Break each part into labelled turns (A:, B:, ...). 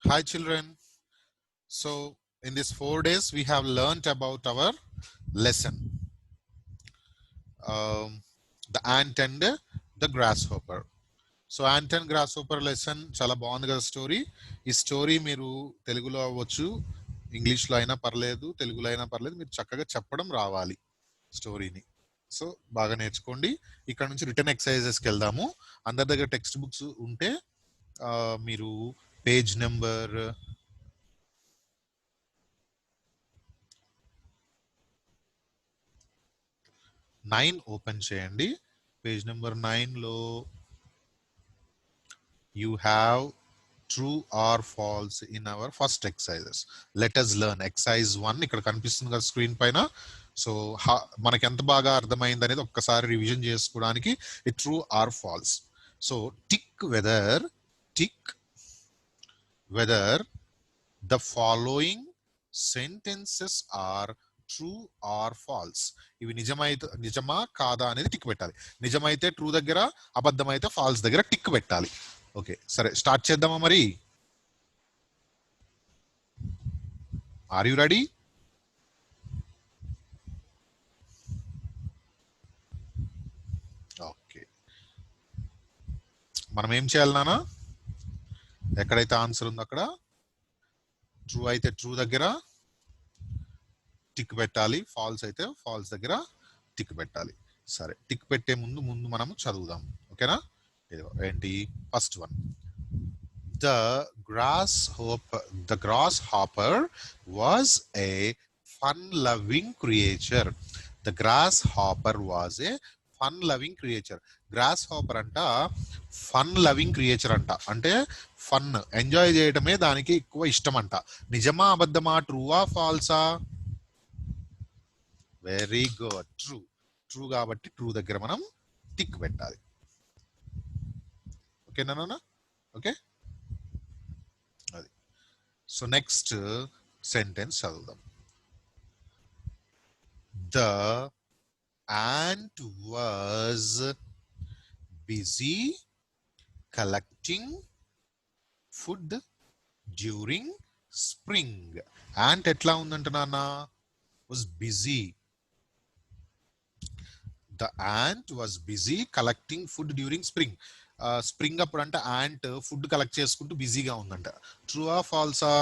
A: Hi children. So in these 4 days we have learnt about our lesson. The ant and the grasshopper. So ant and grasshopper lesson చాలా బాగుంది కదా story. ఈ story మీరు తెలుగులో అవ్వచ్చు, ఇంగ్లీష్లో అయినా పర్లేదు, తెలుగులో అయినా పర్లేదు, మీరు చక్కగా చెప్పడం రావాలి స్టోరీని. సో బాగా నేర్చుకోండి. ఇక్కడ నుంచి రిటర్న్ ఎక్సర్సైజెస్కి వెళ్దాము. అందరి దగ్గర టెక్స్ట్ బుక్స్ ఉంటే మీరు పేజ్ నెంబర్ 9 ఓపెన్ చేయండి. పేజ్ నెంబర్ 9లో you have true or false in our first exercises. Let us learn exercise 1. ఇక్కడ కనిపిస్తుంది కదా స్క్రీన్ పైన. సో మనకి ఎంత బాగా అర్థమైంది అనేది ఒక్కసారి రివిజన్ చేసుకోవడానికి it true or false. So tick whether the following sentences are true or false. ఇవి నిజమా కాదా అనేది టిక్ పెట్టాలి. నిజమైతే ట్రూ దగ్గర, అబద్ధమైతే ఫాల్స్ దగ్గర టిక్ పెట్టాలి. ఓకే, సరే స్టార్ట్ చేద్దామా మరి? Are you ready? ఓకే, మనం ఏం చేయాలి నాన్న? ఎక్కడైతే ఆన్సర్ ఉందో అక్కడ ట్రూ అయితే ట్రూ దగ్గర టిక్ పెట్టాలి, ఫాల్స్ అయితే ఫాల్స్ దగ్గర టిక్ పెట్టాలి. సరే, టిక్ పెట్టే ముందు మనం చదువుదాం. ఓకేనా? ఏంటి first one? The grasshopper was a fun-loving creature. The grasshopper was a fun-loving creature. Grasshopper అంట fun-loving creature అంట. అంటే ఫన్ ఎంజాయ్ చేయడమే దానికి ఎక్కువ ఇష్టం అంట. నిజమా అబద్ధమా, ట్రూవా ఫాల్సా? Very good, true. ట్రూ కాబట్టి ట్రూ దగ్గర మనం టిక్ పెట్టాలి. ఓకేనా? ఓకే, అది. సో నెక్స్ట్ సెంటెన్స్ చదువుదాం. The ant was busy collecting food during spring. ant ఎట్లా ఉందంట నాన్న? was busy. The ant was busy collecting food during spring. Spring అప్పుడు అంటే యాంట్ ఫుడ్ కలెక్ట్ చేసుకుంటూ బిజీగా ఉందంట. ట్రూవా ఫాల్సా?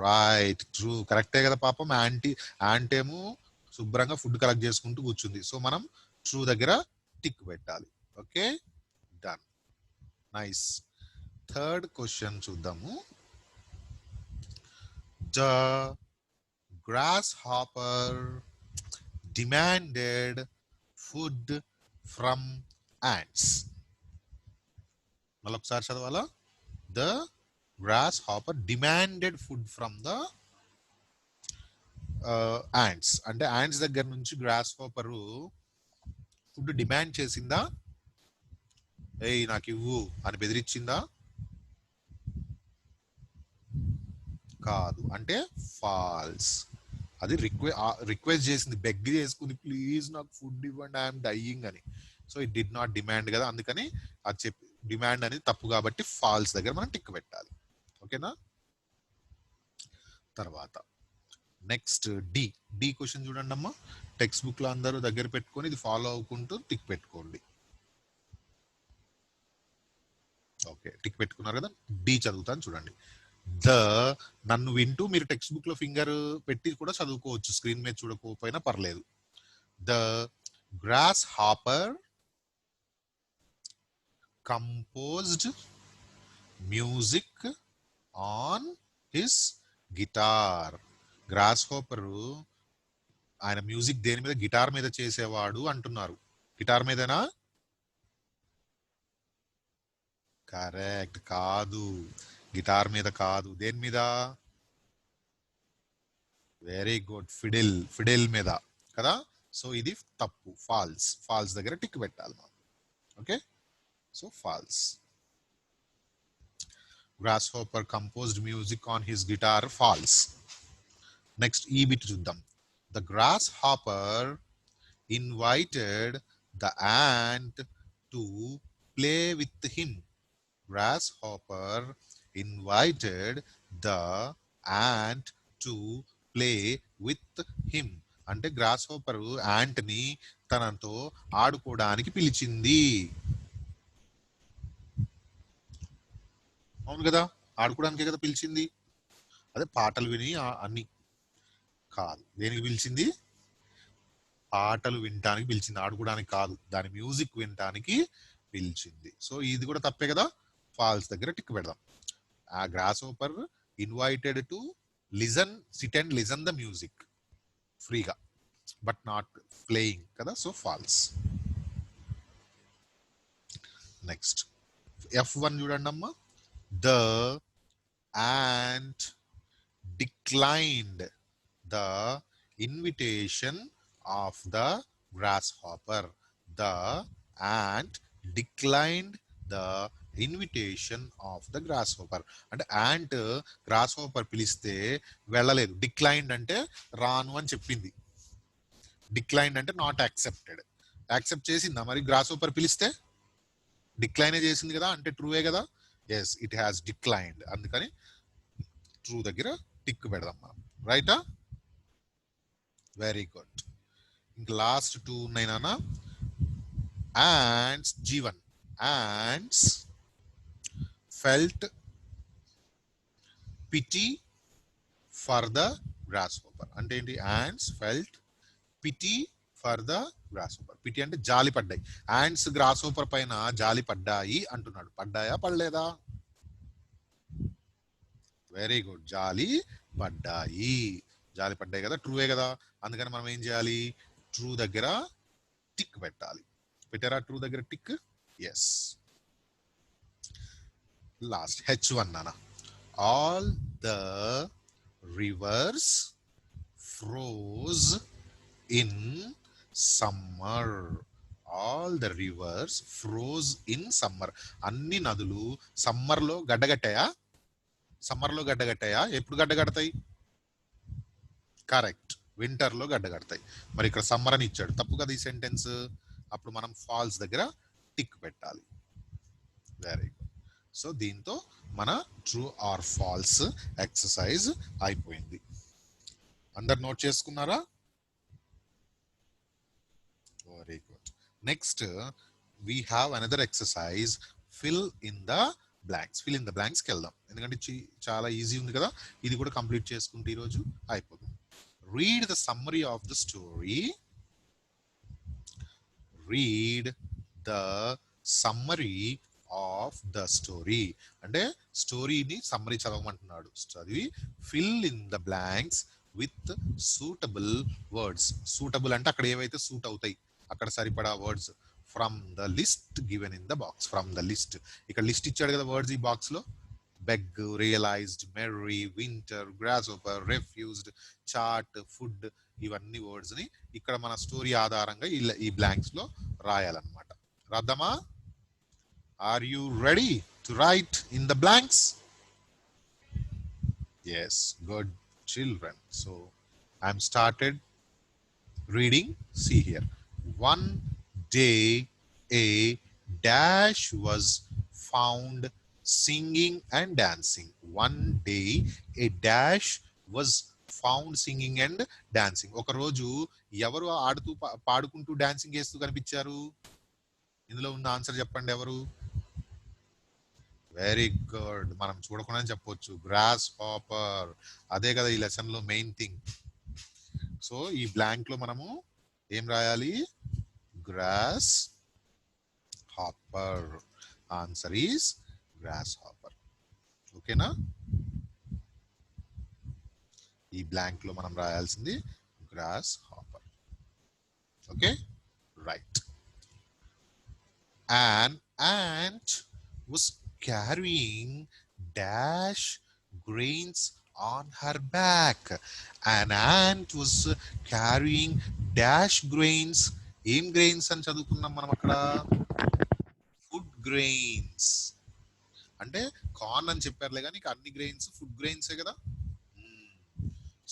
A: రైట్, ట్రూ, కరెక్టే కదా పాపం. యాంట్ ఏమో శుభ్రంగా ఫుడ్ కలెక్ట్ చేసుకుంటూ కూర్చుంది. సో మనం ట్రూ దగ్గర టిక్ పెట్టాలి. Okay, done, nice. Third question చూద్దాము. The grasshopper demanded food from ants. మళ్ళొకసారి చదవాలా? The grasshopper demanded food from the ants. అంటే ants దగ్గర నుంచి grasshopper ఫుడ్ డిమాండ్ చేసిందా? ఏయ్ నాకు ఇవ్వు అని బెదిరించిందా? కాదు, అంటే ఫాల్స్. అది రిక్వెస్ట్ చేసింది, బెగ్ చేసుకుంది, ప్లీజ్ నాకు ఫుడ్ ఇవ్వండి, ఐఎమ్ డైయింగ్ అని. So it did not demand కదా, అందుకని అది చెప్పి డిమాండ్ అనేది తప్పు కాబట్టి ఫాల్స్ దగ్గర మనం టిక్ పెట్టాలి. ఓకేనా? తర్వాత నెక్స్ట్ డి క్వశ్చన్ చూడండి అమ్మా. టెక్స్ట్ బుక్ లో అందరూ దగ్గర పెట్టుకొని ఇది ఫాలో అవ్వకుంటూ టిక్ పెట్టుకోండి. ఓకే, టిక్ పెట్టుకున్నారు కదా. డి చదువుతాను చూడండి. నన్ను వింటూ మీరు టెక్స్ట్ బుక్ లో ఫింగర్ పెట్టి కూడా చదువుకోవచ్చు, స్క్రీన్ మీద చూడకపోయినా పర్లేదు. The grasshopper composed music on his guitar. Grasshopper ఆయన మ్యూజిక్ దేని మీద? గిటార్ మీద చేసేవాడు అంటున్నారు. గిటార్ మీదనా? కరెక్ట్, కాదు, గిటార్ మీద కాదు. దేని మీద? వెరీ గుడ్, ఫిడిల్ మీద కదా. సో ఇది తప్పు, ఫాల్స్ దగ్గర టిక్ పెట్టాలి మనం. Okay, so false. grasshopper composed music on his guitar, false. Next ఈ బిట్ చూద్దాం. The grasshopper invited the ant to play with him. grasshopper invited the ant to play with him. అంటే gross hopper ant ని తనతో ఆడుకోవడానికి పిలిచింది. అవును కదా, ఆడుకోవడానికే కదా పిలిచింది. అదే పాటలు విని అన్ని కాదు, దేనికి పిలిచింది? పాటలు వినటానికి పిలిచింది, ఆడుకోవడానికి కాదు. దాని మ్యూజిక్ వినటానికి పిలిచింది. సో ఇది కూడా తప్పే కదా, ఫాల్స్ దగ్గర టిక్ పెడదాం. ఆ grasshopper invited to listen, sit and listen the music ఫ్రీగా, బట్ నాట్ ప్లేయింగ్ కదా, సో ఫాల్స్. నెక్స్ట్ F1 చూడండి అమ్మా. The ant declined the invitation of the grasshopper. The ant declined the invitation of the grasshopper. అంటే ant grasshopper పిలిస్తే వెళ్ళలేదు. Declined అంటే రాను అని చెప్పింది. డిక్లైన్డ్ అంటే నాట్ యాక్సెప్టెడ్. యాక్సెప్ట్ చేసిందా మరి? గ్రాస్ హోపర్ పిలిస్తే డిక్లైనే చేసింది కదా, అంటే ట్రూవే కదా. Yes, it has declined. అందుకని ట్రూ దగ్గర టిక్ పెడదాం మనం. రైటా? Very good. ఇంకా లాస్ట్ టూ ఉన్నాయి నాన్న. ants G1. ants felt pity for the grasshopper. అంటే ఏంటి? ants felt pity for the grasshopper. Pity అంటే జాలి పడ్డాయి. యాంట్స్ గ్రాస్ హోపర్ పైన జాలి పడ్డాయి అంటున్నాడు. పడ్డాయా పడలేదా? వెరీ గుడ్, జాలి పడ్డాయి. జాలి పడ్డాయి కదా, ట్రూవే కదా. అందుకని మనం ఏం చేయాలి? ట్రూ దగ్గర టిక్ పెట్టాలి. పెట్టారా ట్రూ దగ్గర టిక్? ఎస్. లాస్ట్ H1 నాన్న. All the rivers froze in summer. All the rivers froze in summer. అన్ని నదులు సమ్మర్లో గడ్డగట్టాయా? సమ్మర్లో గడ్డగట్టాయా? ఎప్పుడు గడ్డగడతాయి? కరెక్ట్, వింటర్లో గడ్డగడతాయి. మరి ఇక్కడ సమ్మర్ అని ఇచ్చాడు, తప్పు కదా ఈ సెంటెన్స్. అప్పుడు మనం ఫాల్స్ దగ్గర టిక్ పెట్టాలి. Very good. సో దీంతో మన ట్రూ ఆర్ ఫాల్స్ ఎక్సర్సైజ్ అయిపోయింది. అందరు నోట్ చేసుకున్నారా? Very good. Next we have another exercise, fill in the blanks. Fill in the బ్లాంక్స్కి వెళ్దాం, ఎందుకంటే చాలా ఈజీ ఉంది కదా. ఇది కూడా కంప్లీట్ చేసుకుంటే ఈరోజు అయిపోతుంది. Read the summary of the story. Read the summary of the story. అంటే స్టోరీని సమ్మరీ చదవమంటున్నాడు. చదివి fill in the blanks with suitable words. Suitable అంటే అక్కడ ఏవైతే సూట్ అవుతాయి, అక్కడ సరిపడా words from the list given in the box. From the list, ఇక్కడ లిస్ట్ ఇచ్చాడు కదా వర్డ్స్ ఈ బాక్స్ లో. Beg, realised, merry, winter, grasshopper, refused, chat, food, ఇవన్నీ వర్డ్స్ ని ఇక్కడ మన స్టోరీ ఆధారంగా ఈ బ్లాంక్స్ లో రాయాలన్నమాట. రాద్దామా? Are you ready to write in the blanks? Yes, good children. So I'm started reading. See here. One day a dash was found singing and dancing. One day a dash was found singing and dancing. ఒక రోజు ఎవరు ఆడుతూ పాడుకుంటూ dancing చేస్తూ కనిపించారు? ఇందులో ఉన్న answer చెప్పండి ఎవరు? వెరీ గుడ్, మనం చూడకుండా చెప్పొచ్చు, గ్రాస్ హాపర్. అదే కదా ఈ లెసన్ లో మెయిన్ థింగ్. సో ఈ బ్లాంక్ లో మనము ఏం రాయాలి? Grasshopper. Answer is grasshopper. ఓకేనా? ఈ బ్లాంక్ లో మనం రాయాల్సింది grasshopper. Okay, right. An ant was carrying dash grains on her back. An ant was carrying dash grains. ఏం గ్రెయిన్స్ అని చదువుకున్నాం మనం అక్కడ? Food grains. అంటే కార్న్ అని చెప్పారులే కానీ అన్ని గ్రెయిన్స్ ఫుడ్ గ్రెయిన్సే కదా.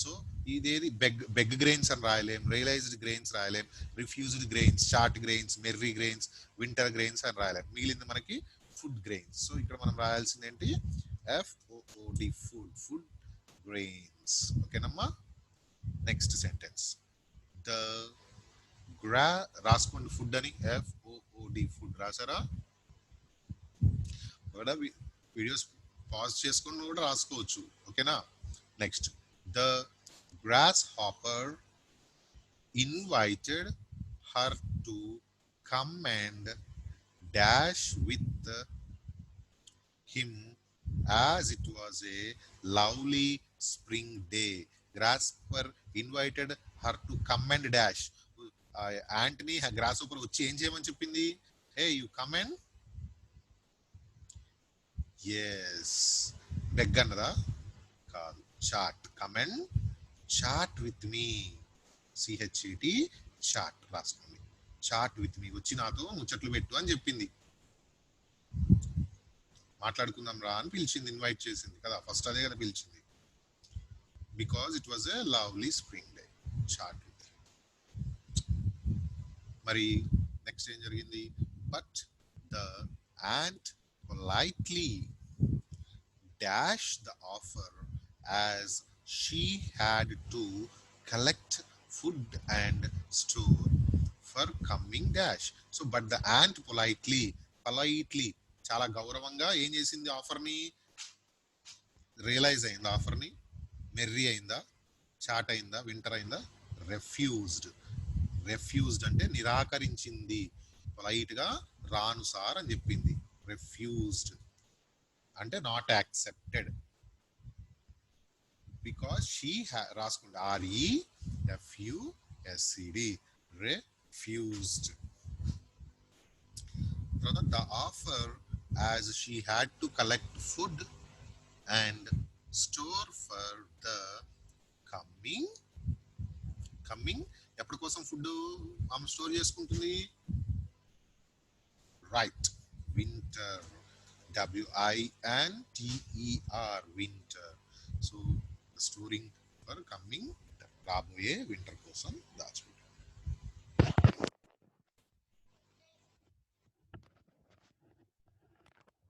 A: సో ఇదేది బెగ్ గ్రెయిన్స్ అని రాయలేం, రియలైజ్డ్ గ్రెయిన్స్ రాయలేం, refused grains, chat grains, merry grains, winter grains అని రాయలేం. మిగిలింది మనకి ఫుడ్ గ్రెయిన్స్. సో ఇక్కడ మనం రాయాల్సింది ఏంటి? FOOD food grains. ఓకేనమ్మా. నెక్స్ట్ సెంటెన్స్ ద రాసుకోండి ఫుడ్ అని, FOOD ఫుడ్ రాసారా? కూడా వీడియోస్ పాజ్ చేసుకొని కూడా రాసుకోవచ్చు. ఓకేనా. Next the grasshopper invited her to come and dash with him as it was a lovely spring day. Grasshopper invited her to come and dash. యాంటనీ grasshopper వచ్చి ఏం చేయమని చెప్పింది? Hey you come and, yes beg అన్నదా? కాదు, chat. Come and chat with me, CHAT chat రాసుకోండి. Chat with me, వచ్చి నాతో ముచ్చట్లు పెట్టు అని చెప్పింది. మాట్లాడుకుందాం రా అని పిలిచింది, ఇన్వైట్ చేసింది కదా. ఫస్ట్ అదే కదా పిలిచింది. Because it was a lovely spring day. Chat with. మరి నెక్స్ట్ ఏం జరిగింది? But the ant politely dashed the offer as she had to collect food and store for coming dash. So but the ant politely చాలా గౌరవంగా ఏం చేసింది? ఆఫర్ని realize అయిందా? ఆఫర్ని మెర్రీ అయిందా? చాట్ అయిందా? వింటర్ అయిందా? రెఫ్యూజ్డ్ అంటే నిరాకరించింది. పొలైట్గా రాను సార్ అని చెప్పింది. రెఫ్యూజ్డ్ అంటే నాట్ యాక్సెప్టెడ్. బికాస్ షీ రాసుకుంది REFUSED refused. The offer as she had to collect food and store for the coming ఎప్పటి కోసం ఫుడ్ ఆమె స్టోర్ చేసుకుంటుంది? Right, winter. WINTER winter. So storing for coming, రాబోయే winter కోసం దాచిపెట్టారు.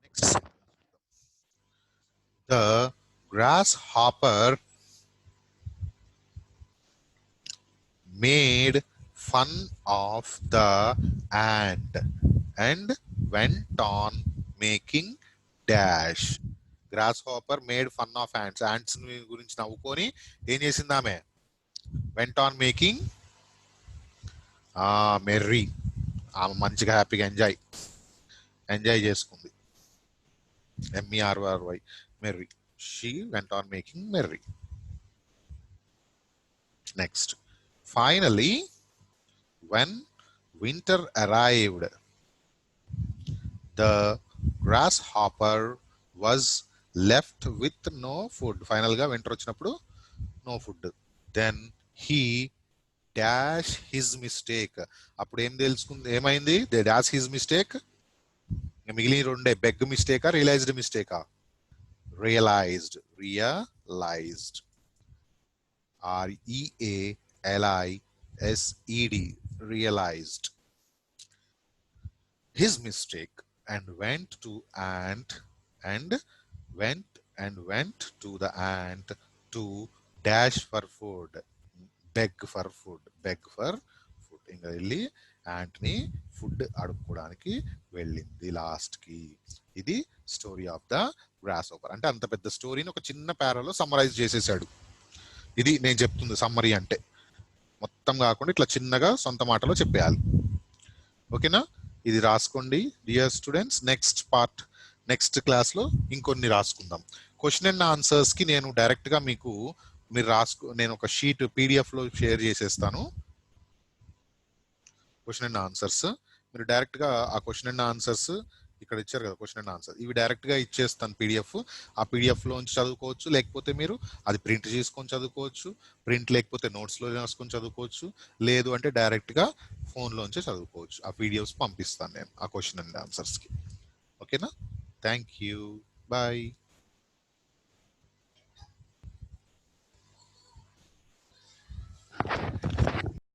A: Next the grasshopper made fun of the ant and went on making dash. Grasshopper made fun of ants. Ants గురించి నవ్వుకొని ఏం చేసింది ఆమె? went on making merry. ఆమె మంచిగా హ్యాపీగా ఎంజాయ్ చేసుకుంది. MERRY merry. She went on making merry. Next, finally, when winter arrived, the grasshopper was left with no food. Final ga winter వచ్చినప్పుడు no food. Then he dash his mistake. అప్పుడు ఏం తెలుసుకుంది? ఏమైంది? they dash his mistake. మిగిలిన రెండే, beg మిస్టేకా realized మిస్టేకా? realized REALIZED realized his mistake and went to the ant to dash for food, beg for food. ఇంకా వెళ్ళి యాంట్ని ఫుడ్ అడుక్కోవడానికి వెళ్ళింది లాస్ట్ కి. ఇది స్టోరీ ఆఫ్ ద గ్రాస్హోపర్. అంటే అంత పెద్ద స్టోరీని ఒక చిన్న పారాలో సమ్మరైజ్ చేసేసాడు. ఇది నేను చెప్తుంది సమ్మరీ అంటే. మొత్తం కాకుండా ఇట్లా చిన్నగా సొంత మాటలో చెప్పేయాలి. ఓకేనా? ఇది రాసుకోండి dear students. Next part, next క్లాస్లో ఇంకొన్ని రాసుకుందాం. క్వశ్చన్ అండ్ ఆన్సర్స్కి నేను డైరెక్ట్గా మీరు నేను ఒక షీట్ పీడిఎఫ్లో షేర్ చేసేస్తాను. క్వశ్చన్ అండ్ ఆన్సర్స్ మీరు డైరెక్ట్గా ఆ క్వశ్చన్ అండ్ ఆన్సర్స్ ఇక్కడ ఇచ్చారు కదా, క్వశ్చన్ అండ్ ఆన్సర్, ఇవి డైరెక్ట్గా ఇచ్చేస్తాను పీడిఎఫ్. ఆ పీడిఎఫ్లోంచి చదువుకోవచ్చు, లేకపోతే మీరు అది ప్రింట్ చేసుకొని చదువుకోవచ్చు. ప్రింట్ లేకపోతే నోట్స్లో రాసుకొని చదువుకోవచ్చు, లేదు అంటే డైరెక్ట్గా ఫోన్లోంచే చదువుకోవచ్చు. ఆ పీడిఎఫ్స్ పంపిస్తాను నేను ఆ క్వశ్చన్ అండ్ ఆన్సర్స్కి. ఓకేనా? Thank you, bye.